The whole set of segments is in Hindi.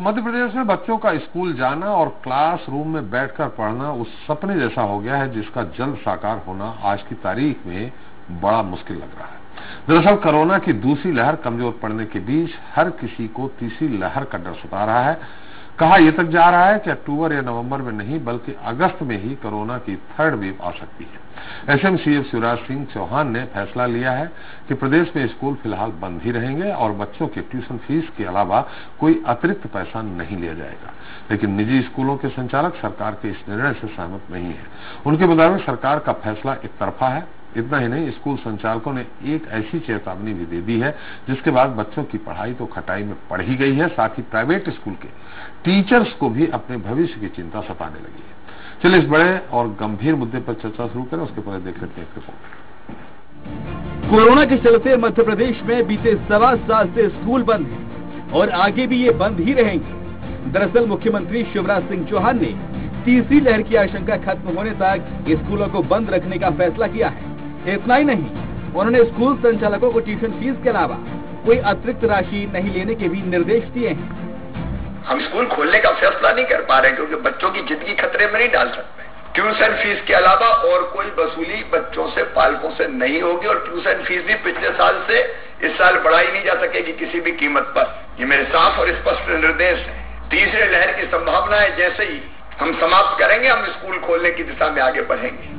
मध्य प्रदेश में बच्चों का स्कूल जाना और क्लासरूम में बैठकर पढ़ना उस सपने जैसा हो गया है जिसका जल्द साकार होना आज की तारीख में बड़ा मुश्किल लग रहा है। दरअसल कोरोना की दूसरी लहर कमजोर पड़ने के बीच हर किसी को तीसरी लहर का डर सता रहा है। कहा यह तक जा रहा है कि अक्टूबर या नवंबर में नहीं बल्कि अगस्त में ही कोरोना की थर्ड वेव आ सकती है। ऐसे में सीएम शिवराज सिंह चौहान ने फैसला लिया है कि प्रदेश में स्कूल फिलहाल बंद ही रहेंगे और बच्चों के ट्यूशन फीस के अलावा कोई अतिरिक्त पैसा नहीं लिया जाएगा। लेकिन निजी स्कूलों के संचालक सरकार के इस निर्णय से सहमत नहीं है। उनके मुताबिक सरकार का फैसला एक तरफा है। इतना ही नहीं, स्कूल संचालकों ने एक ऐसी चेतावनी भी दे दी है जिसके बाद बच्चों की पढ़ाई तो खटाई में पड़ ही गई है, साथ ही प्राइवेट स्कूल के टीचर्स को भी अपने भविष्य की चिंता सताने लगी है। चलिए इस बड़े और गंभीर मुद्दे पर चर्चा शुरू करें, उसके पहले देख लेते हैं रिपोर्ट। कोरोना के चलते मध्य प्रदेश में बीते 1.25 साल से स्कूल बंद है और आगे भी ये बंद ही रहेंगे। दरअसल मुख्यमंत्री शिवराज सिंह चौहान ने तीसरी लहर की आशंका खत्म होने तक स्कूलों को बंद रखने का फैसला किया है। इतना ही नहीं, उन्होंने स्कूल संचालकों को ट्यूशन फीस के अलावा कोई अतिरिक्त राशि नहीं लेने के भी निर्देश दिए हैं। हम स्कूल खोलने का फैसला नहीं कर पा रहे क्योंकि बच्चों की जिंदगी खतरे में नहीं डाल सकते। ट्यूशन फीस के अलावा और कोई वसूली बच्चों से, पालकों से नहीं होगी और ट्यूशन फीस भी पिछले साल से इस साल बढ़ाई नहीं जा सकेगी किसी भी कीमत पर। ये मेरे साफ और स्पष्ट निर्देश है। तीसरे लहर की संभावना है जैसे ही हम समाप्त करेंगे, हम स्कूल खोलने की दिशा में आगे बढ़ेंगे।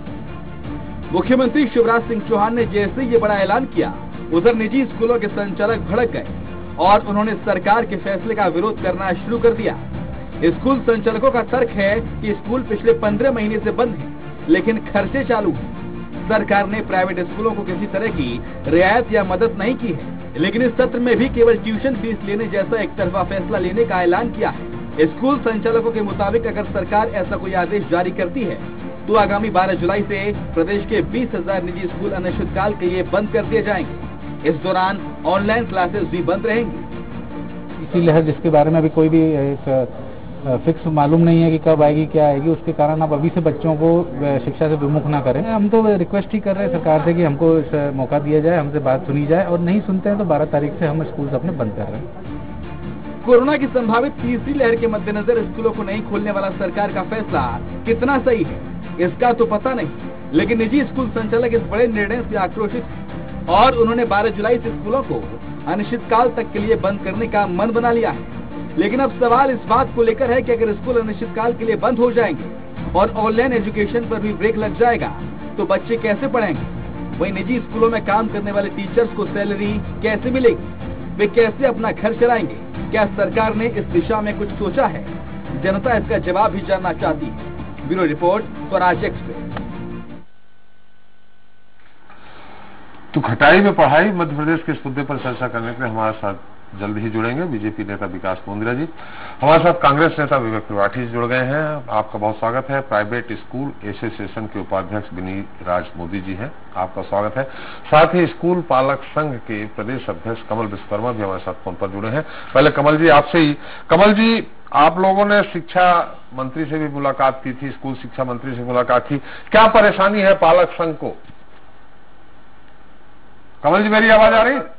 मुख्यमंत्री शिवराज सिंह चौहान ने जैसे ये बड़ा ऐलान किया, उधर निजी स्कूलों के संचालक भड़क गए और उन्होंने सरकार के फैसले का विरोध करना शुरू कर दिया। स्कूल संचालकों का तर्क है कि स्कूल पिछले 15 महीने से बंद है, लेकिन खर्चे चालू हैं। सरकार ने प्राइवेट स्कूलों को किसी तरह की रियायत या मदद नहीं की है, लेकिन इस सत्र में भी केवल ट्यूशन फीस लेने जैसा एक तरफा फैसला लेने का ऐलान किया है। स्कूल संचालकों के मुताबिक अगर सरकार ऐसा कोई आदेश जारी करती है तो आगामी 12 जुलाई से प्रदेश के 20,000 निजी स्कूल अनिश्चितकाल के लिए बंद कर दिए जाएंगे। इस दौरान ऑनलाइन क्लासेस भी बंद रहेंगी। इसी लहर जिसके बारे में अभी कोई भी फिक्स मालूम नहीं है कि कब आएगी, क्या आएगी, उसके कारण अब अभी से बच्चों को शिक्षा से विमुख ना करें। हम तो रिक्वेस्ट ही कर रहे हैं सरकार से कि हमको मौका दिया जाए, हमसे बात सुनी जाए, और नहीं सुनते हैं तो 12 तारीख से हम स्कूल अपने बंद कर रहे हैं। कोरोना की संभावित तीसरी लहर के मद्देनजर स्कूलों को नहीं खोलने वाला सरकार का फैसला कितना सही है इसका तो पता नहीं, लेकिन निजी स्कूल संचालक इस बड़े निर्णय से आक्रोशित हैं और उन्होंने 12 जुलाई से स्कूलों को अनिश्चितकाल तक के लिए बंद करने का मन बना लिया है। लेकिन अब सवाल इस बात को लेकर है कि अगर स्कूल अनिश्चितकाल के लिए बंद हो जाएंगे और ऑनलाइन एजुकेशन पर भी ब्रेक लग जाएगा तो बच्चे कैसे पढ़ेंगे? वहीं निजी स्कूलों में काम करने वाले टीचर्स को सैलरी कैसे मिलेगी? वे कैसे अपना घर चलाएंगे? क्या सरकार ने इस दिशा में कुछ सोचा है? जनता इसका जवाब भी जानना चाहती है। Bureau report, Swaraj express. तो खटाई में पढ़ाई मध्य प्रदेश के इस मुद्दे पर चर्चा करने के लिए हमारे साथ जल्द ही जुड़ेंगे बीजेपी नेता विकास मुंद्रा जी। हमारे साथ कांग्रेस नेता विवेक त्रिपाठी जी जुड़ गए हैं। आपका बहुत स्वागत है। प्राइवेट स्कूल एसोसिएशन के उपाध्यक्ष बिनी राज मोदी जी हैं, आपका स्वागत है। साथ ही स्कूल पालक संघ के प्रदेश अध्यक्ष कमल विश्वकर्मा भी हमारे साथ फोन पर जुड़े हैं। पहले कमल जी आपसे ही। कमल जी, आप लोगों ने शिक्षा मंत्री से भी मुलाकात की थी, स्कूल शिक्षा मंत्री से मुलाकात की, क्या परेशानी है पालक संघ को? कमल जी, मेरी आवाज आ रही है?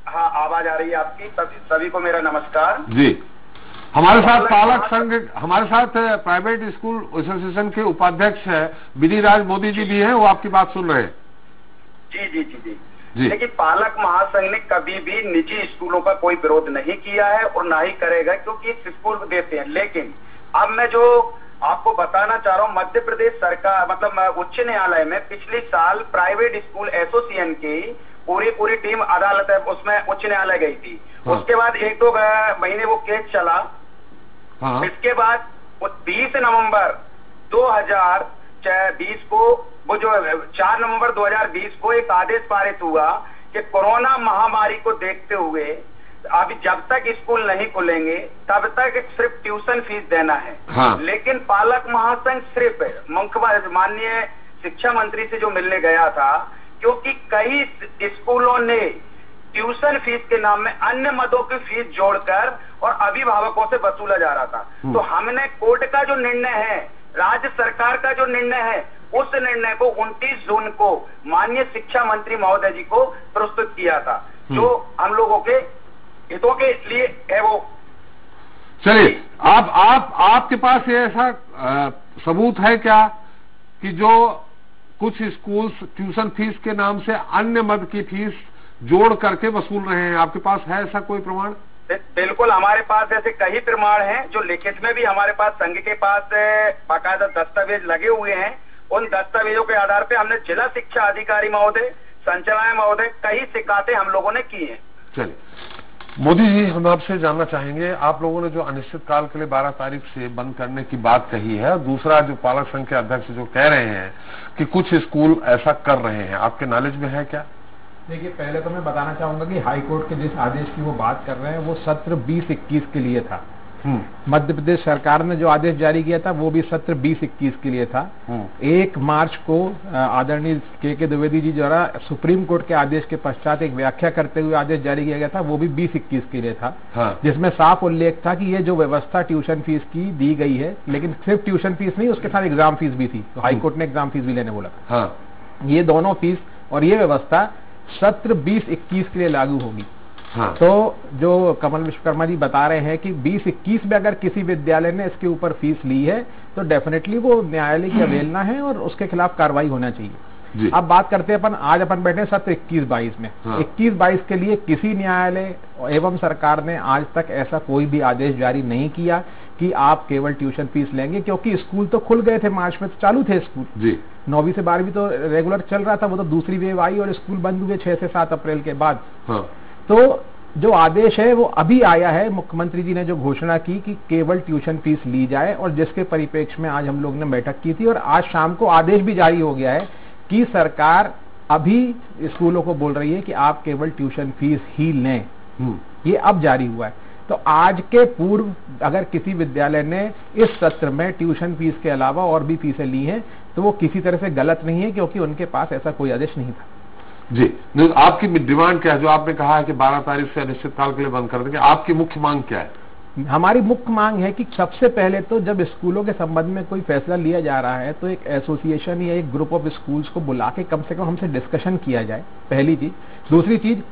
हाँ, आवाज आ रही है आपकी। सभी को मेरा नमस्कार जी। हमारे साथ पालक संघ, हमारे साथ प्राइवेट स्कूल एसोसिएशन के उपाध्यक्ष बिनी राज मोदी जी भी हैं, वो आपकी बात सुन रहे हैं। जी जी जी जी जी। देखिए, पालक महासंघ ने कभी भी निजी स्कूलों का कोई विरोध नहीं किया है और ना ही करेगा, क्योंकि स्कूल देते हैं। लेकिन अब मैं जो आपको बताना चाह रहा हूँ, मध्य प्रदेश सरकार मतलब उच्च न्यायालय में पिछले साल प्राइवेट स्कूल एसोसिएशन की पूरी टीम अदालत है उसमें उच्च न्यायालय गई थी। हाँ। उसके बाद 1-2 महीने वो केस चला। हाँ। इसके बाद 20 नवंबर 2020 को वो जो 4 नवंबर 2020 को एक आदेश पारित हुआ कि कोरोना महामारी को देखते हुए अभी जब तक स्कूल नहीं खुलेंगे तब तक सिर्फ ट्यूशन फीस देना है। हाँ। लेकिन पालक महासंघ सिर्फ माननीय शिक्षा मंत्री से जो मिलने गया था, क्योंकि कई स्कूलों ने ट्यूशन फीस के नाम में अन्य मदों की फीस जोड़कर और अभिभावकों से वसूला जा रहा था, तो हमने कोर्ट का जो निर्णय है, राज्य सरकार का जो निर्णय है, उस निर्णय को 29 जून को माननीय शिक्षा मंत्री महोदय जी को प्रस्तुत किया था, जो हम लोगों के हितों के लिए है। वो चलिए, आपके पास ये ऐसा सबूत है क्या कि जो कुछ स्कूल ट्यूशन फीस के नाम से अन्य मद की फीस जोड़ करके वसूल रहे हैं? आपके पास है ऐसा कोई प्रमाण? बिल्कुल, हमारे पास ऐसे कई प्रमाण हैं जो लिखित में भी हमारे पास संघ के पास बाकायदा दस्तावेज लगे हुए हैं। उन दस्तावेजों के आधार पे हमने जिला शिक्षा अधिकारी महोदय, संचालय महोदय, कई शिकायतें हम लोगों ने की हैं। चलिए मोदी जी, हम आपसे जानना चाहेंगे, आप लोगों ने जो अनिश्चित काल के लिए 12 तारीख से बंद करने की बात कही है, दूसरा जो पालक संघ के अध्यक्ष जो कह रहे हैं कि कुछ स्कूल ऐसा कर रहे हैं, आपके नॉलेज में है क्या? देखिए, पहले तो मैं बताना चाहूंगा कि हाई कोर्ट के जिस आदेश की वो बात कर रहे हैं वो सत्र 20-21 के लिए था। मध्य प्रदेश सरकार ने जो आदेश जारी किया था वो भी सत्र 20-21 के लिए था। 1 मार्च को आदरणीय के द्विवेदी जी द्वारा सुप्रीम कोर्ट के आदेश के पश्चात एक व्याख्या करते हुए आदेश जारी किया गया था, वो भी 20-21 के लिए था। जिसमें साफ उल्लेख था कि ये जो व्यवस्था ट्यूशन फीस की दी गई है, लेकिन सिर्फ ट्यूशन फीस नहीं, उसके साथ एग्जाम फीस भी थी, तो हाईकोर्ट ने एग्जाम फीस भी लेने बोला था। ये दोनों फीस और ये व्यवस्था सत्र 20-21 के लिए लागू होगी। तो जो कमल विश्वकर्मा जी बता रहे हैं कि 20-21 में अगर किसी विद्यालय ने इसके ऊपर फीस ली है तो डेफिनेटली वो न्यायालय की अवहेलना है और उसके खिलाफ कार्रवाई होना चाहिए। अब बात करते हैं आज अपन बैठे हैं सत्र 21-22 में। 21-22 के लिए किसी न्यायालय एवं सरकार ने आज तक ऐसा कोई भी आदेश जारी नहीं किया कि आप केवल ट्यूशन फीस लेंगे, क्योंकि स्कूल तो खुल गए थे, मार्च में तो चालू थे स्कूल। 9वीं से 12वीं तो रेगुलर चल रहा था, वो तो दूसरी वेव आई और स्कूल बंद हुए 6 से 7 अप्रैल के बाद। तो जो आदेश है वो अभी आया है, मुख्यमंत्री जी ने जो घोषणा की कि केवल ट्यूशन फीस ली जाए, और जिसके परिप्रेक्ष्य में आज हम लोग ने बैठक की थी और आज शाम को आदेश भी जारी हो गया है कि सरकार अभी स्कूलों को बोल रही है कि आप केवल ट्यूशन फीस ही लें। ये अब जारी हुआ है। तो आज के पूर्व अगर किसी विद्यालय ने इस सत्र में ट्यूशन फीस के अलावा और भी फीसें ली हैं तो वो किसी तरह से गलत नहीं है, क्योंकि उनके पास ऐसा कोई आदेश नहीं था। जी, आपकी डिमांड क्या है? जो आपने कहा है कि 12 तारीख से अनिश्चित काल के लिए बंद कर देंगे, आपकी मुख्य मांग क्या है? हमारी मुख्य मांग है कि सबसे पहले तो जब स्कूलों के संबंध में कोई फैसला लिया जा रहा है तो एक एसोसिएशन या एक ग्रुप ऑफ स्कूल्स को बुला के कम से कम हमसे डिस्कशन किया जाए, पहली चीज। दूसरी चीज,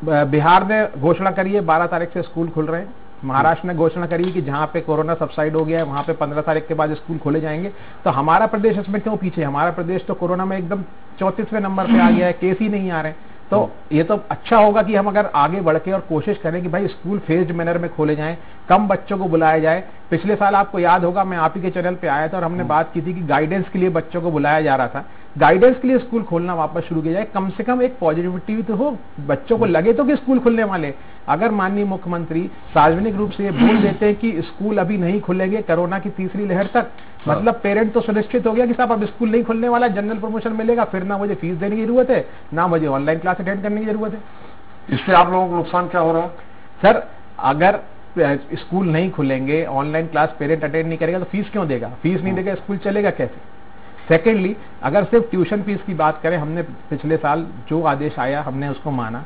बिहार ने घोषणा करी है 12 तारीख से स्कूल खुल रहे हैं, महाराष्ट्र ने घोषणा करी कि जहां पे कोरोना सबसाइड हो गया है वहां पे 15 तारीख के बाद स्कूल खोले जाएंगे। तो हमारा प्रदेश इसमें क्यों पीछे? हमारा प्रदेश तो कोरोना में एकदम 34वें नंबर पे आ गया है, केस ही नहीं आ रहे। तो ये तो अच्छा होगा कि हम अगर आगे बढ़ के और कोशिश करें कि भाई स्कूल फेज्ड मैनर में खोले जाएं, कम बच्चों को बुलाया जाए। पिछले साल आपको याद होगा मैं आप ही के चैनल पे आया था और हमने बात की थी कि गाइडेंस के लिए बच्चों को बुलाया जा रहा था। गाइडेंस के लिए स्कूल खोलना वापस शुरू किया जाए, कम से कम एक पॉजिटिविटी तो हो, बच्चों को लगे तो कि स्कूल खुलने वाले। अगर माननीय मुख्यमंत्री सार्वजनिक रूप से ये बोल देते हैं कि स्कूल अभी नहीं खुलेंगे कोरोना की तीसरी लहर तक, मतलब पेरेंट तो सुनिश्चित हो गया कि साहब अब स्कूल नहीं खुलने वाला, जनरल प्रमोशन मिलेगा, फिर ना मुझे फीस देने की जरूरत है, ना मुझे ऑनलाइन क्लास अटेंड करने की जरूरत है। इससे आप लोगों को नुकसान क्या हो रहा है? सर, अगर स्कूल नहीं खुलेंगे, ऑनलाइन क्लास पेरेंट अटेंड नहीं करेगा तो फीस क्यों देगा? फीस नहीं देगा स्कूल चलेगा कैसे? सेकेंडली, अगर सिर्फ ट्यूशन फीस की बात करें, हमने पिछले साल जो आदेश आया हमने उसको माना।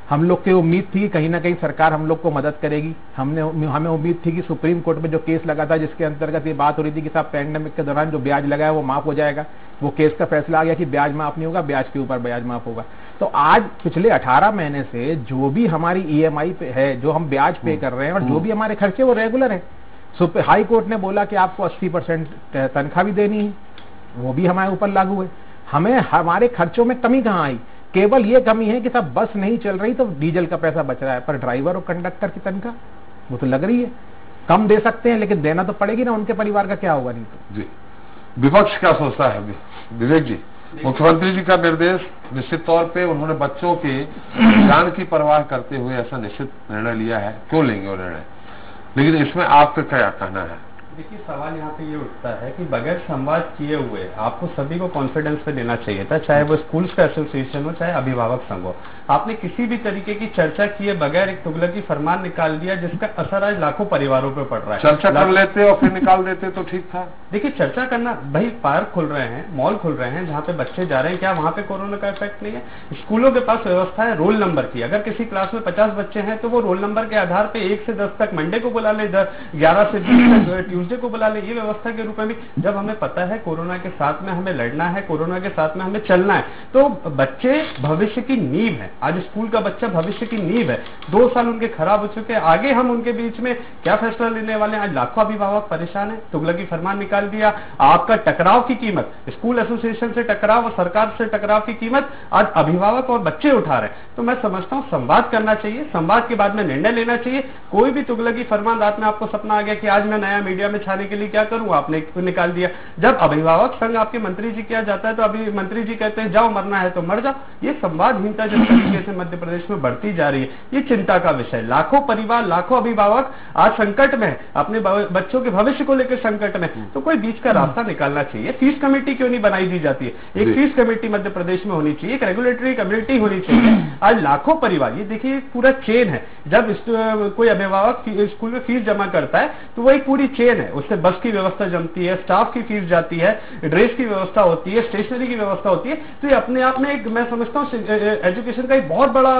हम लोग की उम्मीद थी कहीं ना कहीं सरकार हम लोग को मदद करेगी। हमें उम्मीद थी कि सुप्रीम कोर्ट में जो केस लगा था जिसके अंतर्गत ये बात हो रही थी कि साहब पैंडेमिक के दौरान जो ब्याज लगा है वो माफ हो जाएगा, वो केस का फैसला आ गया कि ब्याज माफ नहीं होगा, ब्याज के ऊपर ब्याज माफ होगा। तो आज पिछले 18 महीने से जो भी हमारी EMI पे है, जो हम ब्याज पे कर रहे हैं और जो भी हमारे खर्चे वो रेगुलर है। हाई कोर्ट ने बोला कि आपको 80% तनख्वाह भी देनी है, वो भी हमारे ऊपर लागू है। हमें हमारे खर्चों में कमी कहाँ आई? केवल ये कमी है कि साहब बस नहीं चल रही तो डीजल का पैसा बच रहा है, पर ड्राइवर और कंडक्टर की तनख्वाह वो तो लग रही है। कम दे सकते हैं लेकिन देना तो पड़ेगी ना, उनके परिवार का क्या होगा? नहीं तो जी, विपक्ष क्या सोचता है? विवेक जी, मुख्यमंत्री जी का निर्देश निश्चित तौर पे उन्होंने बच्चों के जान की परवाह करते हुए ऐसा निश्चित निर्णय लिया है, क्यों लेंगे वो निर्णय? लेकिन इसमें आपका क्या कहना है? देखिए, सवाल यहाँ पे ये उठता है कि बगैर संवाद किए हुए आपको सभी को कॉन्फिडेंस पे लेना चाहिए था, चाहे वो स्कूल्स का एसोसिएशन हो चाहे अभिभावक संघ हो। आपने किसी भी तरीके की चर्चा किए बगैर एक तुगलकी फरमान निकाल दिया जिसका असर आज लाखों परिवारों पे पड़ रहा है। चर्चा कर लेते और फिर निकाल देते तो ठीक था। देखिए, चर्चा करना, भाई पार्क खुल रहे हैं, मॉल खुल रहे हैं जहाँ पे बच्चे जा रहे हैं, क्या वहाँ पे कोरोना का इफेक्ट नहीं है? स्कूलों के पास व्यवस्था है रोल नंबर की। अगर किसी क्लास में 50 बच्चे हैं तो वो रोल नंबर के आधार पर 1 से 10 तक मंडे को बुला ले, 11 से 20 तक ट्यूसडे को बुला ले, ये व्यवस्था के रूप में भी। जब हमें पता है कोरोना के साथ में हमें लड़ना है, कोरोना के साथ में हमें चलना है, तो बच्चे भविष्य की नींव है। आज स्कूल का बच्चा भविष्य की नींव है। 2 साल उनके खराब हो चुके हैं, आगे हम उनके बीच में क्या फैसला लेने वाले हैं? आज लाखों अभिभावक परेशान है। तुगलकी फरमान निकाल दिया। आपका टकराव की कीमत, स्कूल एसोसिएशन से टकराव और सरकार से टकराव की कीमत आज अभिभावक और बच्चे उठा रहे हैं। तो मैं समझता हूं संवाद करना चाहिए, संवाद के बाद में निर्णय लेना चाहिए। कोई भी तुगलकी फरमान, रात में आपको सपना आ गया कि आज मैं नया मीडिया में छाने के लिए क्या करूं, आपने निकाल दिया। जब अभिभावक संघ आपके मंत्री जी क्या जाता है तो अभी मंत्री जी कहते हैं जाओ मरना है तो मर जाओ। ये संवादहीनता जिस तरीके से मध्य प्रदेश में बढ़ती जा रही है, ये चिंता का विषय। लाखों परिवार, लाखों अभिभावक आज संकट में, अपने बच्चों के भविष्य को लेकर संकट में। तो कोई बीच का रास्ता निकालना चाहिए। फीस कमेटी क्यों नहीं बनाई दी जाती है? एक फीस कमेटी मध्य प्रदेश में होनी चाहिए, एक रेगुलेटरी कमेटी होनी चाहिए। आज लाखों परिवार, ये देखिए पूरा चेन है। जब कोई अभिभावक स्कूल में फीस जमा करता है तो वो एक पूरी चेन है। उससे बस की व्यवस्था जमती है, स्टाफ की फीस जाती है, ड्रेस की व्यवस्था होती है, स्टेशनरी की व्यवस्था होती है। तो ये अपने आप में एक, मैं समझता हूँ एजुकेशन का एक बहुत बड़ा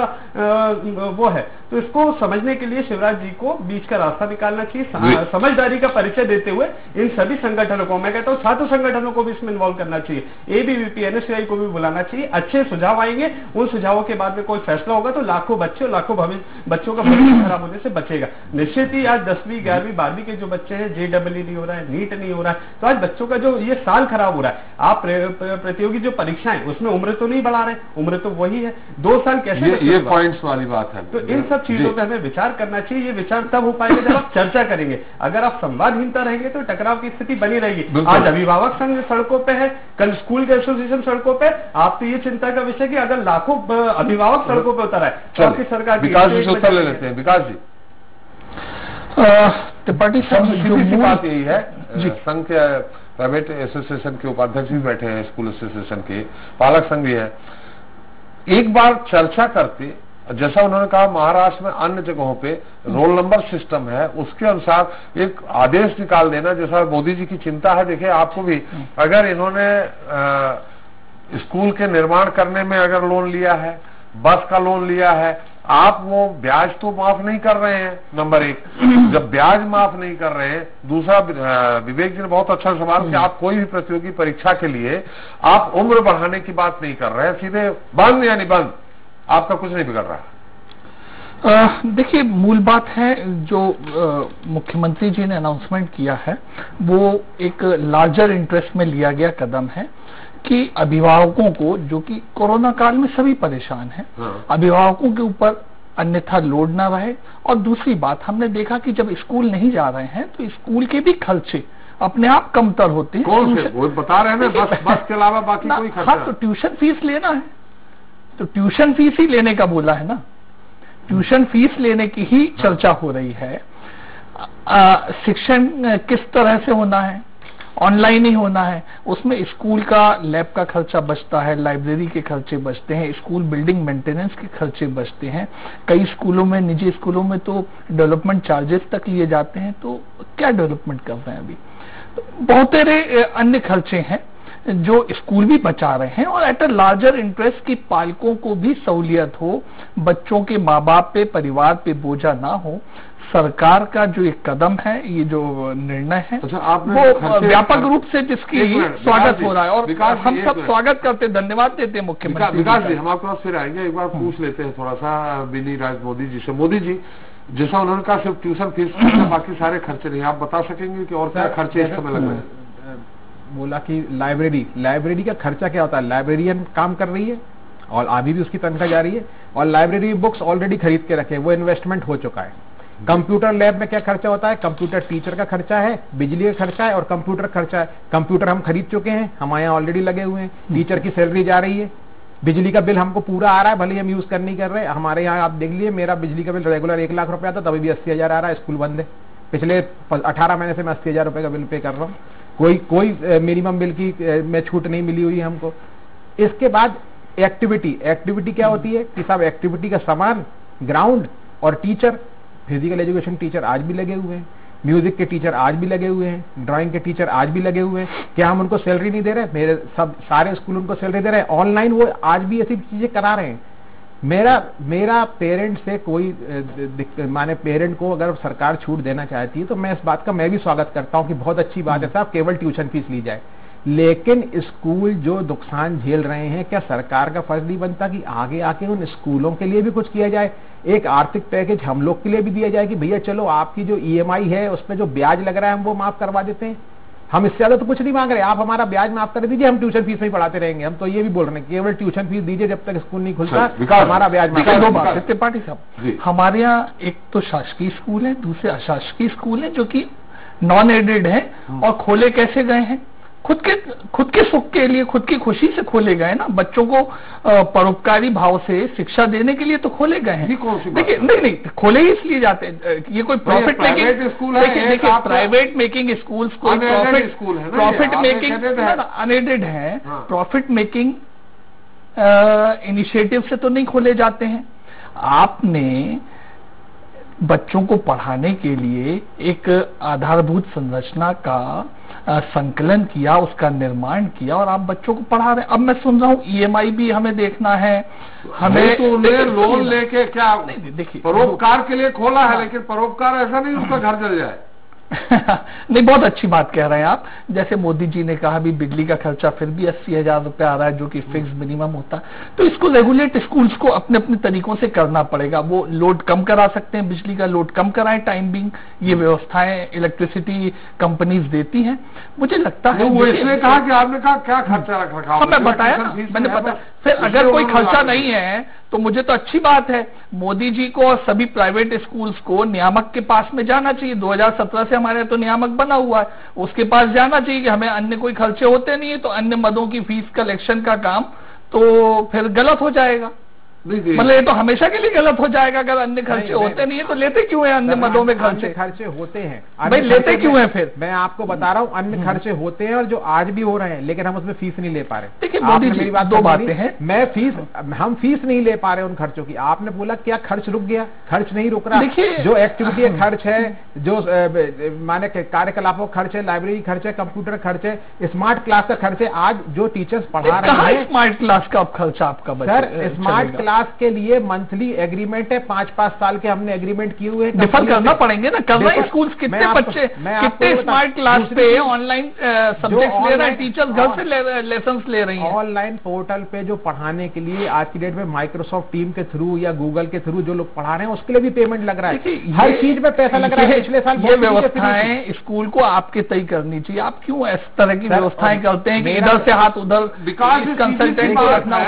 वो है। तो इसको समझने के लिए शिवराज जी को बीच का रास्ता निकालना चाहिए, समझदारी का परिचय देते हुए इन सभी संगठनों को, मैं कहता हूँ छात्र संगठनों को भी इसमें इन्वॉल्व करना चाहिए, एबीवीपी, एनएसयूआई को भी बुलाना चाहिए। अच्छे सुझाव आएंगे, उन सुझावों के बाद में कोई फैसला होगा तो लाखों बच्चे, लाखों बच्चों का भविष्य खराब होने से बचेगा। निश्चित ही आज 10वीं 11वीं 12वीं के जो बच्चे हैं, JEE नहीं हो रहा है, नीट नहीं हो रहा है, तो आज बच्चों का जो ये साल खराब हो रहा है। आप प्रतियोगी जो परीक्षाएं, उसमें उम्र तो नहीं बढ़ा रहे, उम्र तो वही है। 2 साल कैसे? ये पॉइंट्स वाली बात है। तो इन सब चीजों पे हमें विचार करना चाहिए। ये विचार तब हो पाएगा जब आप चर्चा करेंगे। अगर आप संवादहीनता रहेंगे तो टकराव की स्थिति बनी रहेगी। आज अभिभावक संघ सड़कों पे है, कल स्कूल के एसोसिएशन सड़कों पे। आप तो ये चिंता का विषय कि अगर लाखों अभिभावक सड़कों पे उतर है तो आपकी सरकार विकास जी से उत्तर ले लेते हैं। विकास जी, त्रिपाठी साहब, जो बात यही है, संघ के प्राइवेट एसोसिएशन के उपाध्यक्ष भी बैठे हैं, स्कूल एसोसिएशन के पालक संघ भी है। एक बार चर्चा करते, जैसा उन्होंने कहा महाराष्ट्र में अन्य जगहों पे रोल नंबर सिस्टम है, उसके अनुसार एक आदेश निकाल देना, जैसा मोदी जी की चिंता है। देखिए आपको भी, अगर इन्होंने स्कूल के निर्माण करने में अगर लोन लिया है, बस का लोन लिया है, आप वो ब्याज तो माफ नहीं कर रहे हैं, नंबर 1। जब ब्याज माफ नहीं कर रहे हैं, दूसरा विवेक जी ने बहुत अच्छा सवाल कि आप कोई भी प्रतियोगी परीक्षा के लिए आप उम्र बढ़ाने की बात नहीं कर रहे हैं, सीधे बंद यानी बंद, आपका कुछ नहीं बिगड़ रहा। देखिए मूल बात है जो मुख्यमंत्री जी ने अनाउंसमेंट किया है, वो एक लार्जर इंटरेस्ट में लिया गया कदम है कि अभिभावकों को, जो कि कोरोना काल में सभी परेशान हैं, अभिभावकों के ऊपर अन्यथा लोड ना रहे। और दूसरी बात, हमने देखा कि जब स्कूल नहीं जा रहे हैं तो स्कूल के भी खर्चे अपने आप कमतर होते हैं। कौन से? वो बता रहे हैं ना, बस के अलावा बाकी कोई खर्चा। हाँ, तो ट्यूशन फीस लेना है तो ट्यूशन फीस ही लेने का बोला है ना, ट्यूशन फीस लेने की ही चर्चा हो रही है। शिक्षण किस तरह से होना है, ऑनलाइन ही होना है, उसमें स्कूल का लैब का खर्चा बचता है, लाइब्रेरी के खर्चे बचते हैं, स्कूल बिल्डिंग मेंटेनेंस के खर्चे बचते हैं। कई स्कूलों में, निजी स्कूलों में तो डेवलपमेंट चार्जेस तक लिए जाते हैं। तो क्या डेवलपमेंट कर रहे हैं अभी? तो बहुत सारे अन्य खर्चे हैं जो स्कूल भी बचा रहे हैं, और एट अ लार्जर इंटरेस्ट की पालकों को भी सहूलियत हो, बच्चों के माँ बाप पे, परिवार पे बोझा ना हो। सरकार का जो एक कदम है, ये जो निर्णय है, वो व्यापक रूप से जिसकी स्वागत हो रहा है, और हम सब स्वागत करते, धन्यवाद देते हैं मुख्यमंत्री। विकास जी, हम आपके पास फिर आएंगे, एक बार पूछ लेते हैं थोड़ा सा बिनी राज मोदी जी से। मोदी जी, जैसा उन्होंने कहा सिर्फ ट्यूशन फीस, बाकी सारे खर्चे नहीं, आप बता सकेंगे कि और क्या खर्चे इस समय लग रहे हैं? बोला कि लाइब्रेरी का खर्चा क्या होता है? लाइब्रेरियन काम कर रही है और अभी भी उसकी तनख्वाह जा रही है, और लाइब्रेरी बुक्स ऑलरेडी खरीद के रखे, वो इन्वेस्टमेंट हो चुका है। कंप्यूटर लैब में क्या खर्चा होता है? कंप्यूटर टीचर का खर्चा है, बिजली का खर्चा है और कंप्यूटर खर्चा है। कंप्यूटर हम खरीद चुके हैं, हमारे यहाँ ऑलरेडी लगे हुए हैं, टीचर की सैलरी जा रही है, बिजली का बिल हमको पूरा आ रहा है, भले हम यूज कर नहीं कर रहे। हमारे यहाँ आप देख लीजिए, मेरा बिजली का बिल रेगुलर 1 लाख रुपया था, तभी भी 80,000 आ रहा है, स्कूल बंद है। पिछले 18 महीने से मैं 80,000 रुपए का बिल पे कर रहा हूँ, कोई मिनिमम बिल की में छूट नहीं मिली हुई है हमको। इसके बाद एक्टिविटी क्या होती है कि सब एक्टिविटी का सामान, ग्राउंड और टीचर, फिजिकल एजुकेशन टीचर आज भी लगे हुए हैं, म्यूजिक के टीचर आज भी लगे हुए हैं, ड्राइंग के टीचर आज भी लगे हुए हैं। क्या हम उनको सैलरी नहीं दे रहे? मेरे सारे स्कूल उनको सैलरी दे रहे हैं। ऑनलाइन वो आज भी ऐसी चीजें करा रहे हैं। मेरा पेरेंट से कोई माने पेरेंट को अगर सरकार छूट देना चाहती है तो मैं इस बात का मैं भी स्वागत करता हूं कि बहुत अच्छी बात है साहब, केवल ट्यूशन फीस ली जाए। लेकिन स्कूल जो नुकसान झेल रहे हैं, क्या सरकार का फर्ज नहीं बनता कि आगे आके उन स्कूलों के लिए भी कुछ किया जाए? एक आर्थिक पैकेज हम लोग के लिए भी दिया जाए कि भैया चलो आपकी जो EMI है उसमें जो ब्याज लग रहा है हम वो माफ करवा देते हैं, हम इससे ज्यादा तो कुछ नहीं मांग रहे, आप हमारा ब्याज माफ कर दीजिए, हम ट्यूशन फीस में ही पढ़ाते रहेंगे। हम तो ये भी बोल रहे हैं केवल ट्यूशन फीस दीजिए, जब तक स्कूल नहीं खुलता हमारा ब्याज माफ। दो बात त्रिपाठी साहब, हमारे यहाँ एक तो शासकीय स्कूल है, दूसरे अशासकीय स्कूल है जो कि नॉन एडेड है, और खोले कैसे गए हैं? खुद के सुख के लिए, खुद की खुशी से खोले गए ना, बच्चों को परोपकारी भाव से शिक्षा देने के लिए तो खोले गए हैं। देखिए नहीं खोले ही इसलिए जाते हैं, ये कोई प्रॉफिट मेकिंग स्कूल है, देखिए प्राइवेट मेकिंग स्कूल्स को प्रॉफिट मेकिंग अनएडेड है, प्रॉफिट मेकिंग इनिशिएटिव से तो नहीं खोले जाते हैं। आपने बच्चों को पढ़ाने के लिए एक आधारभूत संरचना का संकलन किया, उसका निर्माण किया, और आप बच्चों को पढ़ा रहे हैं। अब मैं सुन रहा हूँ EMI भी हमें देखना है, हमें तो लोन लेके क्या देखिए परोपकार के लिए खोला है, लेकिन परोपकार ऐसा नहीं उसका घर जल जाए। नहीं, बहुत अच्छी बात कह रहे हैं आप। जैसे मोदी जी ने कहा भी बिजली का खर्चा फिर भी 80,000 रुपये आ रहा है जो कि फिक्स मिनिमम होता है, तो इसको रेगुलेट स्कूल्स को अपने अपने तरीकों से करना पड़ेगा। वो लोड कम करा सकते हैं, बिजली का लोड कम कराएं, टाइम बिंग ये व्यवस्थाएं इलेक्ट्रिसिटी कंपनीज देती हैं। मुझे लगता है वो इसलिए कहा कि आपने कहा क्या खर्चा रख रखा, मैं बताया ना, मैंने बताया। फिर अगर कोई खर्चा नहीं है तो मुझे तो अच्छी बात है, मोदी जी को और सभी प्राइवेट स्कूल्स को नियामक के पास में जाना चाहिए। 2017 से हमारे तो नियामक बना हुआ है, उसके पास जाना चाहिए कि हमें अन्य कोई खर्चे होते नहीं है, तो अन्य मदों की फीस कलेक्शन का काम तो फिर गलत हो जाएगा। मतलब ये तो हमेशा के लिए गलत हो जाएगा। अगर अन्य खर्चे होते नहीं है तो लेते क्यों है अन्य मदों में खर्चे होते हैं भाई, लेते क्यों है? फिर मैं आपको बता रहा हूँ अन्य खर्चे होते हैं और जो आज भी हो रहे हैं, लेकिन हम उसमें फीस नहीं ले पा रहे। देखिए मोदी जी, दो बातें हैं, हम फीस नहीं ले पा रहे उन खर्चों की। आपने बोला क्या खर्च रुक गया? खर्च नहीं रुक रहा। जो एक्टिविटी खर्च है, जो माने कार्यकलापों खर्च है, लाइब्रेरी खर्च है, कंप्यूटर खर्च है, स्मार्ट क्लास का खर्च है। आज जो टीचर्स पढ़ा रहे हैं, स्मार्ट क्लास का खर्चा आपका सर, स्मार्ट क्लास के लिए मंथली एग्रीमेंट है, 5-5 साल के हमने एग्रीमेंट किए हुए हैं। डिफर करना पड़ेंगे ना, कर रहे हैं स्कूल। कितने बच्चे कितने स्मार्ट क्लास पे ऑनलाइन सब्जेक्ट ले रहे हैं, टीचर्स घर से लेसन ले रही हैं। ऑनलाइन पोर्टल पे जो पढ़ाने के लिए आज की डेट में माइक्रोसॉफ्ट टीम के थ्रू या गूगल के थ्रू जो लोग पढ़ा रहे हैं उसके लिए भी पेमेंट लग रहा है, हर चीज में पैसा लग रहा है। पिछले साल ये व्यवस्थाएं स्कूल को आपके तय करनी चाहिए। आप क्यों इस तरह की व्यवस्थाएं करते हैं कि इधर से हाथ उधर कंसल्टेंट को रखना?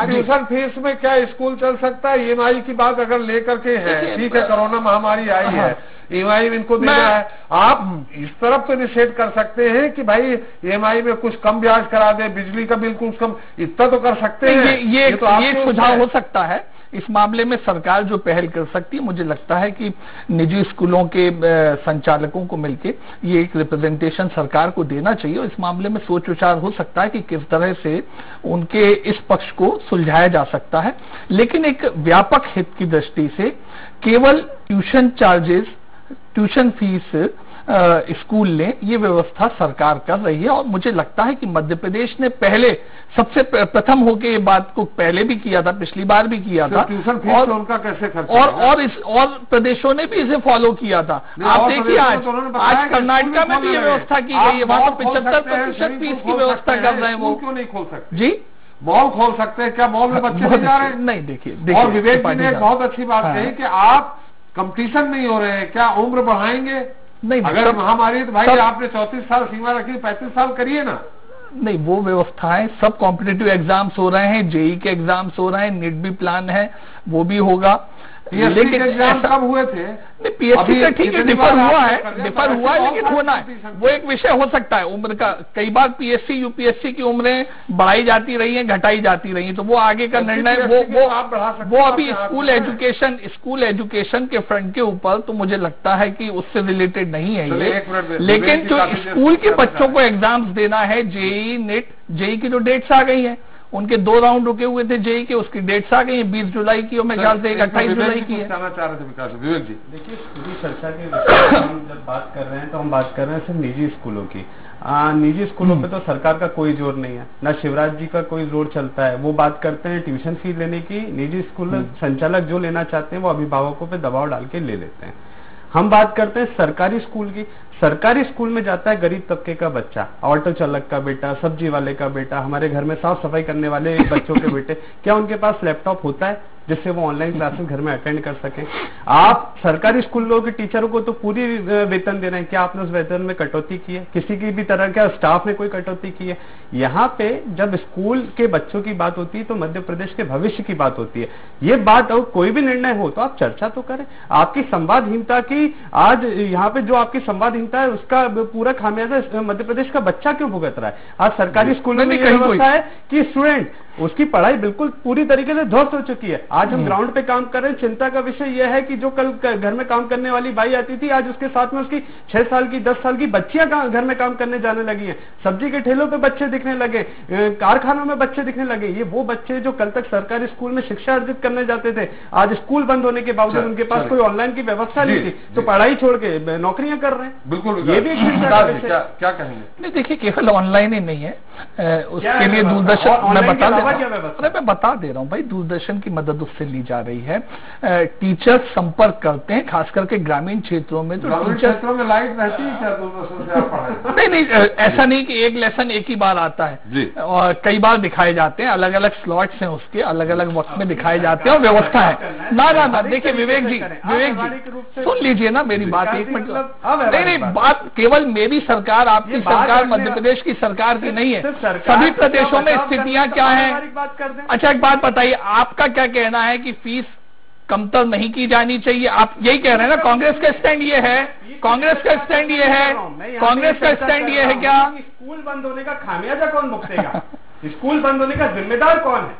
ट्यूशन फीस में क्या स्कूल चल सकता है? EMI की बात अगर लेकर के है, ठीक है, कोरोना महामारी आई है, EMI में इनको देना है, आप इस तरफ तो निषेध कर सकते हैं कि भाई EMI में कुछ कम ब्याज करा दे, बिजली का बिल कुछ कम, इतना तो कर सकते हैं। ये तो सुझाव हो सकता है। इस मामले में सरकार जो पहल कर सकती है, मुझे लगता है कि निजी स्कूलों के संचालकों को मिलकर ये एक रिप्रेजेंटेशन सरकार को देना चाहिए, और इस मामले में सोच विचार हो सकता है कि किस तरह से उनके इस पक्ष को सुलझाया जा सकता है। लेकिन एक व्यापक हित की दृष्टि से केवल tuition charges, tuition fees school ने, ये व्यवस्था सरकार कर रही है। और मुझे लगता है कि मध्य प्रदेश ने पहले सबसे प्रथम होकर ये बात को पहले भी किया था, पिछली बार भी किया था, और उनका कैसे खर्चा और प्रदेशों ने भी इसे फॉलो किया था। आप देखिए आज कर्नाटका में भी ये व्यवस्था की गई है, वहां तो 75% फीस की व्यवस्था कर रहे हैं। वो क्यों नहीं खोल सकते? जी, मॉल खोल सकते हैं क्या? मॉल में बच्चे नहीं जा रहे हैं? नहीं, देखिए और विवेक जी ने एक बहुत अच्छी बात कही कि आप कंपटीशन नहीं हो रहे हैं, क्या उम्र बढ़ाएंगे? नहीं, अगर महामारी तो भाई आपने 34 साल सीमा रखी, 35 साल करिए ना। नहीं, वो व्यवस्थाएं सब कॉम्पिटिटिव एग्जाम्स हो रहे हैं, जेई के एग्जाम्स हो रहे हैं, नीट भी प्लान है, वो भी होगा। लेकिन एग्जाम कब हुए थे? PSC का ठीक है, डिफर हुआ है, लेकिन होना है, वो एक विषय हो सकता है उम्र का। कई बार PSC UPSC की उम्रें बढ़ाई जाती रही हैं, घटाई जाती रही हैं, तो वो आगे का निर्णय वो अभी स्कूल एजुकेशन के फ्रंट के ऊपर, तो मुझे लगता है कि उससे रिलेटेड नहीं है ये। लेकिन जो स्कूल के बच्चों को एग्जाम्स देना है, जेई नीट, जेई की जो डेट्स आ गई है, उनके 2 राउंड रुके हुए थे जेई के, उसकी डेट्स आ गई हैं 20 जुलाई की और मेरे ख्याल से 28 जुलाई की है। चाह रहे थे विकास विवेक जी। देखिए, पूरी चर्चा के विषय में हम जब बात कर रहे हैं तो हम बात कर रहे हैं सिर्फ निजी स्कूलों की। निजी स्कूलों पे तो सरकार का कोई जोर नहीं है, ना शिवराज जी का कोई जोर चलता है। वो बात करते हैं ट्यूशन फीस लेने की, निजी स्कूल संचालक जो लेना चाहते हैं वो अभिभावकों पे दबाव डाल के ले लेते हैं। हम बात करते हैं सरकारी स्कूल की। सरकारी स्कूल में जाता है गरीब तबके का बच्चा, ऑटो चालक का बेटा, सब्जी वाले का बेटा, हमारे घर में साफ सफाई करने वाले बच्चों के बेटे। क्या उनके पास लैपटॉप होता है जिससे वो ऑनलाइन क्लासेस घर में अटेंड कर सकें? आप सरकारी स्कूलों के टीचरों को तो पूरी वेतन दे रहे हैं, क्या आपने उस वेतन में कटौती की है? किसी की भी तरह का स्टाफ में कोई कटौती की है? यहाँ पे जब स्कूल के बच्चों की बात होती है तो मध्य प्रदेश के भविष्य की बात होती है। ये बात और कोई भी निर्णय हो तो आप चर्चा तो करें। आपकी संवादहीनता की आज यहाँ पे जो आपकी संवादहीनता है उसका पूरा खामियाजा मध्य प्रदेश का बच्चा क्यों भुगत रहा है? आज सरकारी स्कूलों में यह व्यवस्था है कि स्टूडेंट उसकी पढ़ाई बिल्कुल पूरी तरीके से ध्वस्त हो चुकी है। आज हम ग्राउंड पे काम कर रहे हैं। चिंता का विषय यह है कि जो कल घर में काम करने वाली बाई आती थी, आज उसके साथ में उसकी 6 साल की 10 साल की बच्चियां घर में काम करने जाने लगी हैं। सब्जी के ठेलों पे बच्चे दिखने लगे, कारखानों में बच्चे दिखने लगे। ये वो बच्चे जो कल तक सरकारी स्कूल में शिक्षा अर्जित करने जाते थे, आज स्कूल बंद होने के बावजूद उनके पास कोई ऑनलाइन की व्यवस्था नहीं थी तो पढ़ाई छोड़ के नौकरियां कर रहे हैं। बिल्कुल, ये भी क्या कहेंगे? नहीं, देखिए केवल ऑनलाइन ही नहीं है, उसके लिए दूरदर्शन मैं बता दे रहा हूँ भाई, दूरदर्शन की मदद उससे ली जा रही है। टीचर संपर्क करते हैं, खास करके ग्रामीण क्षेत्रों में। तो ग्रामीण क्षेत्रों में लाइट रहती है क्या दूरदर्शन से आप पढ़ाई? नहीं, ऐसा नहीं कि एक लेसन एक ही बार आता है और कई बार दिखाए जाते हैं, अलग अलग स्लॉट्स हैं उसके, अलग अलग वक्त में दिखाए जाते हैं और व्यवस्था है। ना देखिए विवेक जी सुन लीजिए ना मेरी बात, एक मिनट। नहीं, बात केवल मेरी सरकार, आपकी सरकार, मध्य प्रदेश की सरकार की नहीं है, सभी प्रदेशों में स्थितियां क्या है। अच्छा, एक बात बताइए, आपका क्या कहना है कि फीस कमतर नहीं की जानी चाहिए? आप यही कह रहे हैं ना? कांग्रेस का स्टैंड ये है, कांग्रेस का स्टैंड ये है, कांग्रेस का स्टैंड ये है क्या? स्कूल बंद होने का खामियाजा कौन भुगतेगा? स्कूल बंद होने का जिम्मेदार कौन है?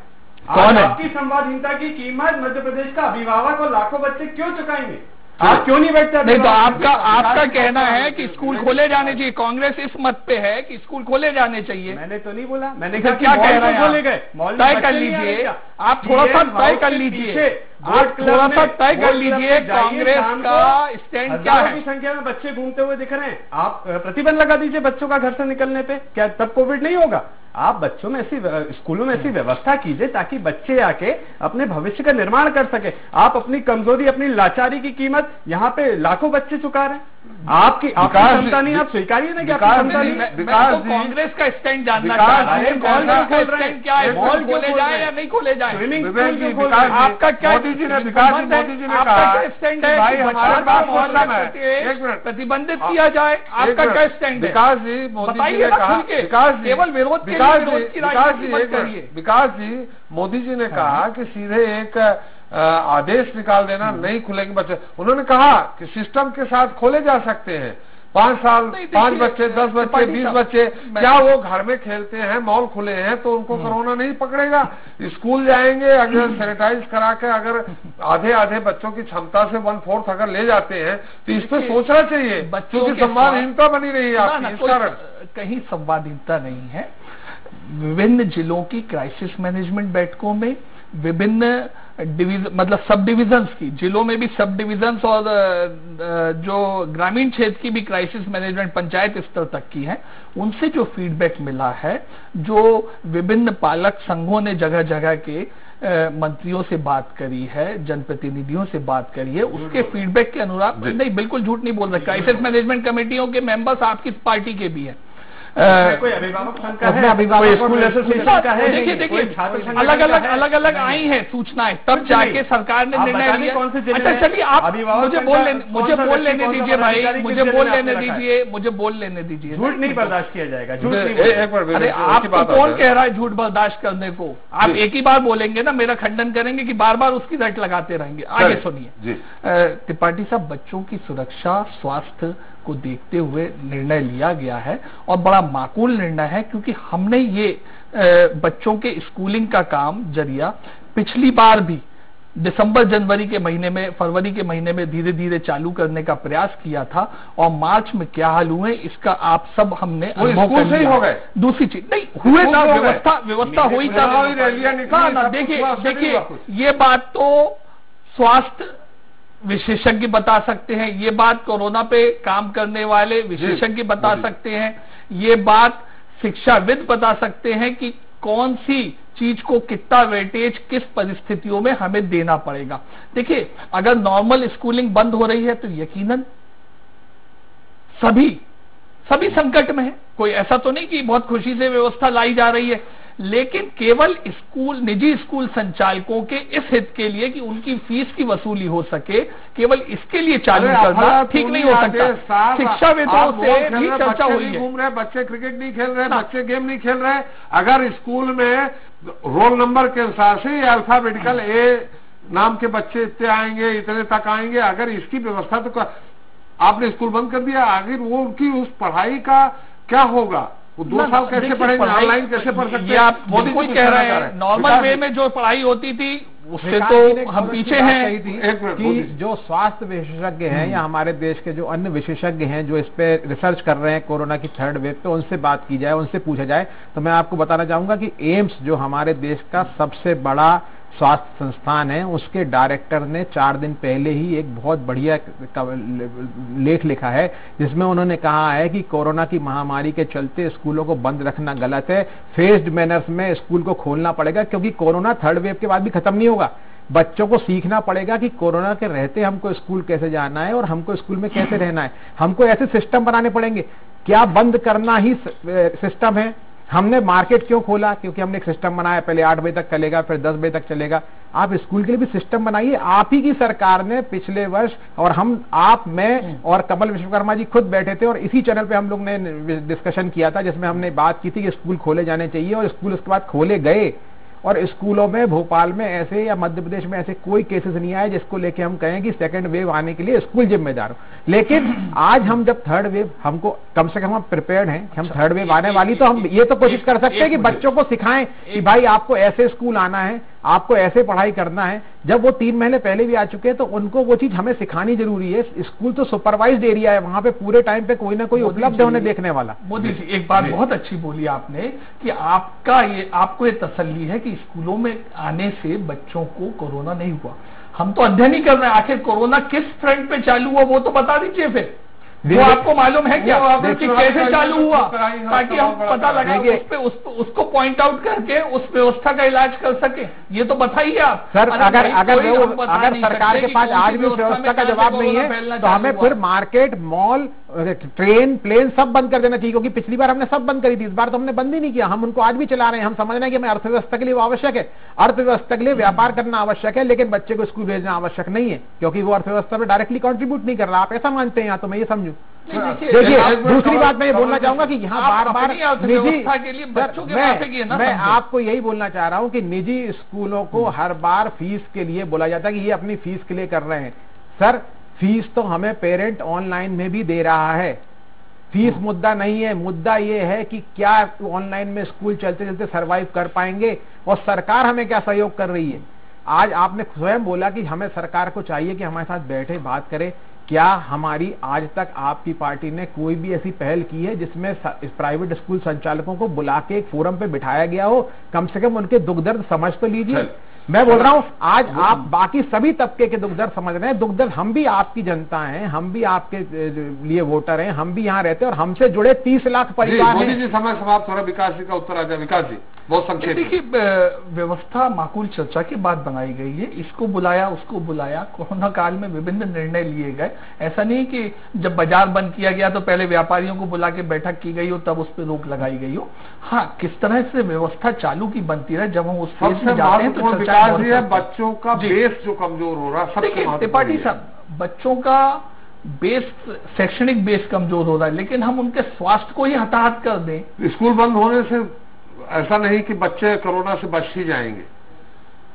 कौन है? आपकी संवादहीनता की कीमत मध्य प्रदेश का अभिभावक और लाखों बच्चे क्यों चुकाएंगे? आप क्यों नहीं बैठते? नहीं, तो आपका कहना है कि स्कूल खोले जाने चाहिए। कांग्रेस इस मत पे है कि स्कूल खोले जाने चाहिए। मैंने तो नहीं बोला, मैंने कहा क्या कह रहे हैं? खोले गए, तय कर लीजिए, आप थोड़ा सा तय कर लीजिए, आप थोड़ा सा तय कर लीजिए कांग्रेस का स्टैंड क्या है। की संख्या में बच्चे घूमते हुए दिख रहे हैं, आप प्रतिबंध लगा दीजिए बच्चों का घर से निकलने पे, क्या तब कोविड नहीं होगा? आप बच्चों में ऐसी स्कूलों में ऐसी व्यवस्था कीजिए ताकि बच्चे आके अपने भविष्य का निर्माण कर सके। आप अपनी कमजोरी, अपनी लाचारी की कीमत यहाँ पे लाखों बच्चे चुका रहे हैं। आपकी क्षमता नहीं, आप स्वीकारिए ना कि आपकी क्षमता नहीं। कांग्रेस का स्टैंड जानना चाहता है, मॉल का स्टैंड क्या है? मॉल खोले जाए या नहीं खोले जाए? स्विमिंग पूल आपका क्या? मोदी जी ने कहा स्टैंड है प्रतिबंधित किया जाए, आपका क्या स्टैंड है? विकास जी, मोदी जी ने कहा, केवल विरोध के विकास जी, मोदी जी ने कहा कि सीधे एक आदेश निकाल देना, नहीं खुलेंगे बच्चे। उन्होंने कहा कि सिस्टम के साथ खोले जा सकते हैं। 5 साल 5 बच्चे, 10 बच्चे, 20 बच्चे, क्या वो घर में खेलते हैं, मॉल खुले हैं तो उनको कोरोना नहीं पकड़ेगा? स्कूल जाएंगे, अगर सैनिटाइज करा के अगर आधे बच्चों की क्षमता से 1/4 अगर ले जाते हैं तो इस पर सोचना चाहिए, क्योंकि संवादहीनता बनी रही है आपकी। इस कारण कहीं संवादहीनता नहीं है। विभिन्न जिलों की क्राइसिस मैनेजमेंट बैठकों में विभिन्न मतलब सब डिविजन्स की, जिलों में भी सब डिविजन्स और जो ग्रामीण क्षेत्र की भी क्राइसिस मैनेजमेंट पंचायत स्तर तक की है, उनसे जो फीडबैक मिला है, जो विभिन्न पालक संघों ने जगह जगह के मंत्रियों से बात करी है, जनप्रतिनिधियों से बात करी है, उसके फीडबैक के अनुसार, नहीं बिल्कुल झूठ नहीं बोल रहा, क्राइसिस मैनेजमेंट कमेटियों के मेंबर्स आपकी पार्टी के भी हैं। कोई अभिभावक संघ का है, कोई स्कूल एसोसिएशन का है। देखिए अलग अलग आई हैं सूचनाएं, तब जाके सरकार ने निर्णय लिया। अच्छा चलिए, आप मुझे बोल लेने दीजिए भाई, मुझे बोल लेने दीजिए। झूठ नहीं बर्दाश्त किया जाएगा, झूठ नहीं। अरे आपको कौन कह रहा है झूठ बर्दाश्त करने को? आप एक ही बार बोलेंगे ना, मेरा खंडन करेंगे कि बार बार उसकी रट लगाते रहेंगे। आगे सुनिए त्रिपाठी साहब, बच्चों की सुरक्षा, स्वास्थ्य को देखते हुए निर्णय लिया गया है और बड़ा माकूल निर्णय है, क्योंकि हमने ये बच्चों के स्कूलिंग का काम जरिया पिछली बार भी दिसंबर जनवरी के महीने में, फरवरी के महीने में धीरे धीरे चालू करने का प्रयास किया था, और मार्च में क्या हाल हुए इसका आप सब हमने अनुभव कर लिया। दूसरी चीज नहीं हुए ना, व्यवस्था हुई था। देखिए ये बात तो स्वास्थ्य विशेषज्ञ बता सकते हैं, ये बात कोरोना पे काम करने वाले विशेषज्ञ बता सकते हैं, ये बात शिक्षाविद बता सकते हैं कि कौन सी चीज को कितना वेटेज किस परिस्थितियों में हमें देना पड़ेगा। देखिए अगर नॉर्मल स्कूलिंग बंद हो रही है तो यकीनन सभी संकट में है। कोई ऐसा तो नहीं कि बहुत खुशी से व्यवस्था लाई जा रही है, लेकिन केवल निजी स्कूल संचालकों के इस हित के लिए कि उनकी फीस की वसूली हो सके, केवल इसके लिए चालू करना ठीक नहीं हो सकता। शिक्षाविदों से भी चर्चा हुई है। घूम रहे बच्चे, क्रिकेट नहीं खेल रहे, बच्चे गेम नहीं खेल रहे, अगर स्कूल में रोल नंबर के अनुसार से अल्फाबेटिकल ए नाम के बच्चे इतने आएंगे, इतने तक आएंगे, अगर इसकी व्यवस्था तो आपने स्कूल बंद कर दिया, आगे वो उनकी उस पढ़ाई का क्या होगा? वो 2 साल कैसे पढ़ेंगे, ऑनलाइन कैसे पढ़ सकते हैं? आप मोदी कोई कह रहे हैं नॉर्मल वे में जो पढ़ाई होती थी उससे तो हम पीछे हैं। कि जो स्वास्थ्य विशेषज्ञ हैं या हमारे देश के जो अन्य विशेषज्ञ हैं जो इस पे रिसर्च कर रहे हैं कोरोना की 3rd वेव पे, उनसे बात की जाए, उनसे पूछा जाए। तो मैं आपको बताना चाहूंगा कि एम्स जो हमारे देश का सबसे बड़ा स्वास्थ्य संस्थान है, उसके डायरेक्टर ने 4 दिन पहले ही एक बहुत बढ़िया लेख लिखा है जिसमें उन्होंने कहा है कि कोरोना की महामारी के चलते स्कूलों को बंद रखना गलत है, फेज्ड मैनर्स में स्कूल को खोलना पड़ेगा, क्योंकि कोरोना 3rd वेव के बाद भी खत्म नहीं होगा। बच्चों को सीखना पड़ेगा कि कोरोना के रहते हमको स्कूल कैसे जाना है और हमको स्कूल में कैसे रहना है। हमको ऐसे सिस्टम बनाने पड़ेंगे। क्या बंद करना ही सिस्टम है? हमने मार्केट क्यों खोला? क्योंकि हमने एक सिस्टम बनाया, पहले 8 बजे तक चलेगा, फिर 10 बजे तक चलेगा। आप स्कूल के लिए भी सिस्टम बनाइए। आप ही की सरकार ने पिछले वर्ष, और मैं और कमल विश्वकर्मा जी खुद बैठे थे और इसी चैनल पे हम लोग ने डिस्कशन किया था जिसमें हमने बात की थी कि स्कूल खोले जाने चाहिए, और स्कूल उसके बाद खोले गए। और स्कूलों में भोपाल में ऐसे या मध्य प्रदेश में ऐसे कोई केसेस नहीं आए जिसको लेके हम कहें कि 2nd वेव आने के लिए स्कूल जिम्मेदार हो। लेकिन आज हम जब 3rd वेव, हमको कम से कम हम प्रिपेयर्ड हैं कि हम 3rd वेव आने वाली, तो हम ये तो कोशिश कर सकते हैं कि बच्चों को सिखाएं कि भाई आपको ऐसे स्कूल आना है, आपको ऐसे पढ़ाई करना है। जब वो 3 महीने पहले भी आ चुके हैं तो उनको वो चीज हमें सिखानी जरूरी है। स्कूल तो सुपरवाइज्ड एरिया है, वहां पे पूरे टाइम पे कोई ना कोई उपलब्ध होने देखने वाला। मोदी जी एक बात बहुत अच्छी बोली आपने कि आपको ये तसल्ली है कि स्कूलों में आने से बच्चों को कोरोना नहीं हुआ। हम तो अध्ययन ही कर रहे हैं, आखिर कोरोना किस फ्रंट पे चालू हुआ वो तो बता दीजिए फिर। वो आपको मालूम है क्या कि कैसे चालू हुआ, ताकि हम पता लगे उसको पॉइंट आउट करके उस व्यवस्था का इलाज कर सके। ये तो बताइए आप सर। अगर सरकार के पास आज भी उस व्यवस्था का जवाब नहीं है तो हमें फिर मार्केट, मॉल, ट्रेन, प्लेन सब बंद कर देना चाहिए, क्योंकि पिछली बार हमने सब बंद करी थी, इस बार तो हमने बंद ही नहीं किया। हम उनको आज भी चला रहे हैं। हम समझ रहे हैं कि हमें अर्थव्यवस्था के लिए वो आवश्यक है, अर्थव्यवस्था के लिए व्यापार करना आवश्यक है, लेकिन बच्चे को स्कूल भेजना आवश्यक नहीं है, क्योंकि वो अर्थव्यवस्था में डायरेक्टली कंट्रीब्यूट नहीं कर रहा। आप ऐसा मानते हैं या तो मैं ये समझूं। देखिए दूसरी बात मैं ये बोलना चाहूंगा कि यहाँ बार-बार निजी, मैं आपको यही बोलना चाह रहा हूँ कि निजी स्कूलों को हर बार फीस के लिए बोला जाता है कि ये अपनी फीस के लिए कर रहे हैं। सर फीस तो हमें पेरेंट ऑनलाइन में भी दे रहा है। फीस मुद्दा नहीं है, मुद्दा ये है कि क्या ऑनलाइन में स्कूल चलते चलते सरवाइव कर पाएंगे और सरकार हमें क्या सहयोग कर रही है। आज आपने स्वयं बोला कि हमें सरकार को चाहिए कि हमारे साथ बैठे बात करे। क्या हमारी आज तक आपकी पार्टी ने कोई भी ऐसी पहल की है जिसमें प्राइवेट स्कूल संचालकों को बुला के एक फोरम पे बिठाया गया हो? कम से कम उनके दुख दर्द समझ तो लीजिए। मैं बोल रहा हूं आज आप बाकी सभी तबके के दुख दर्द समझ रहे हैं। दुख दर्द हम भी आपकी जनता हैं, हम भी आपके लिए वोटर हैं, हम भी यहाँ रहते हैं और हमसे जुड़े 30 लाख परिवार हैं। मोदी जी समय समाप्त हो रहा, विकास जी का उत्तर आ जाए। विकास जी बहुत संक्षेप। देखिए व्यवस्था माकूल चर्चा के बाद बनाई गई है, इसको बुलाया उसको बुलाया, कोरोना काल में विभिन्न निर्णय लिए गए। ऐसा नहीं कि जब बाजार बंद किया गया तो पहले व्यापारियों को बुला के बैठक की गई हो तब उस पर रोक लगाई गई हो। हाँ किस तरह से व्यवस्था चालू की बनती रहे, जब हम उस फेज में जाते हैं तो बच्चों का बेस जो कमजोर हो रहा है। त्रिपाठी साहब बच्चों का बेस, शैक्षणिक बेस कमजोर हो रहा है, लेकिन हम उनके स्वास्थ्य को ही हताहत कर दें। स्कूल बंद होने से ऐसा नहीं कि बच्चे कोरोना से बच ही जाएंगे,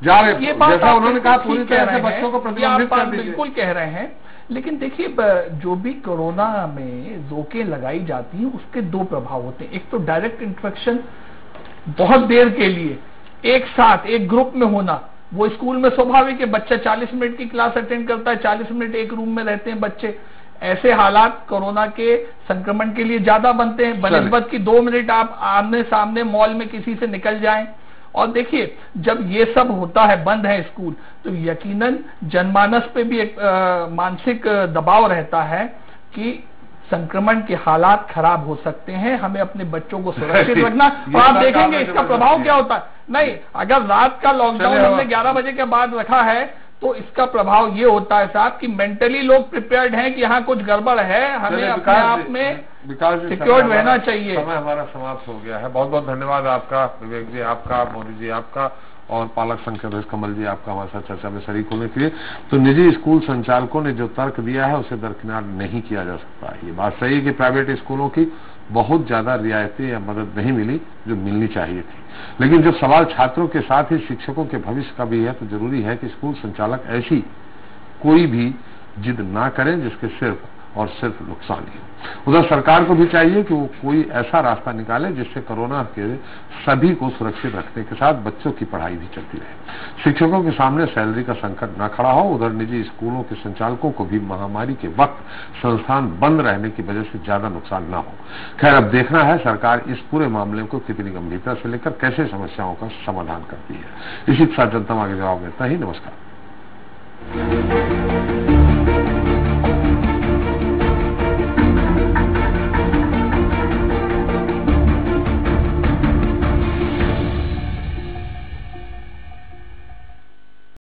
जा रहे ये बात जैसा उन्होंने कहा पूरी तरह से बच्चों को प्रतिबंधित कर दीजिए। बिल्कुल कह रहे हैं, लेकिन देखिए जो भी कोरोना में रोकें लगाई जाती हैं उसके 2 प्रभाव होते हैं। एक तो डायरेक्ट इन्फेक्शन, बहुत देर के लिए एक साथ एक ग्रुप में होना, वो स्कूल में स्वाभाविक है, बच्चा 40 मिनट की क्लास अटेंड करता है, 40 मिनट एक रूम में रहते हैं बच्चे। ऐसे हालात कोरोना के संक्रमण के लिए ज्यादा बनते हैं, बनिस्बत की 2 मिनट आप आमने सामने मॉल में किसी से निकल जाएं। और देखिए, जब ये सब होता है, बंद है स्कूल, तो यकीनन जनमानस पे भी एक मानसिक दबाव रहता है कि संक्रमण के हालात खराब हो सकते हैं, हमें अपने बच्चों को सुरक्षित रखना। और आप देखेंगे इसका प्रभाव क्या होता है। नहीं, अगर रात का लॉकडाउन हमने 11 बजे के बाद रखा है तो इसका प्रभाव ये होता है साहब कि मेंटली लोग प्रिपेयर्ड हैं कि यहाँ कुछ गड़बड़ है, हमें अपने आप में सिक्योर्ड रहना चाहिए। समय हमारा समाप्त हो गया है। बहुत बहुत धन्यवाद आपका, विवेक जी आपका, मोदी जी आपका, और पालक संघ के अध्यक्ष कमल जी आपका हमारे साथ चर्चा में शरीक होने के लिए। तो निजी स्कूल संचालकों ने जो तर्क दिया है उसे दरकिनार नहीं किया जा सकता। ये बात सही है कि प्राइवेट स्कूलों की बहुत ज्यादा रियायतें या मदद नहीं मिली जो मिलनी चाहिए थी, लेकिन जब सवाल छात्रों के साथ ही शिक्षकों के भविष्य का भी है तो जरूरी है कि स्कूल संचालक ऐसी कोई भी जिद ना करें जिसके सिर्फ और सिर्फ नुकसान ही हो। उधर सरकार को भी चाहिए कि वो कोई ऐसा रास्ता निकाले जिससे कोरोना के सभी को सुरक्षित रखने के साथ बच्चों की पढ़ाई भी चलती रहे, शिक्षकों के सामने सैलरी का संकट न खड़ा हो। उधर निजी स्कूलों के संचालकों को भी महामारी के वक्त संस्थान बंद रहने की वजह से ज्यादा नुकसान न हो। खैर, अब देखना है सरकार इस पूरे मामले को कितनी गंभीरता से लेकर कैसे समस्याओं का समाधान करती है। इसी के साथ जनता आगे जवाब देता ही। नमस्कार।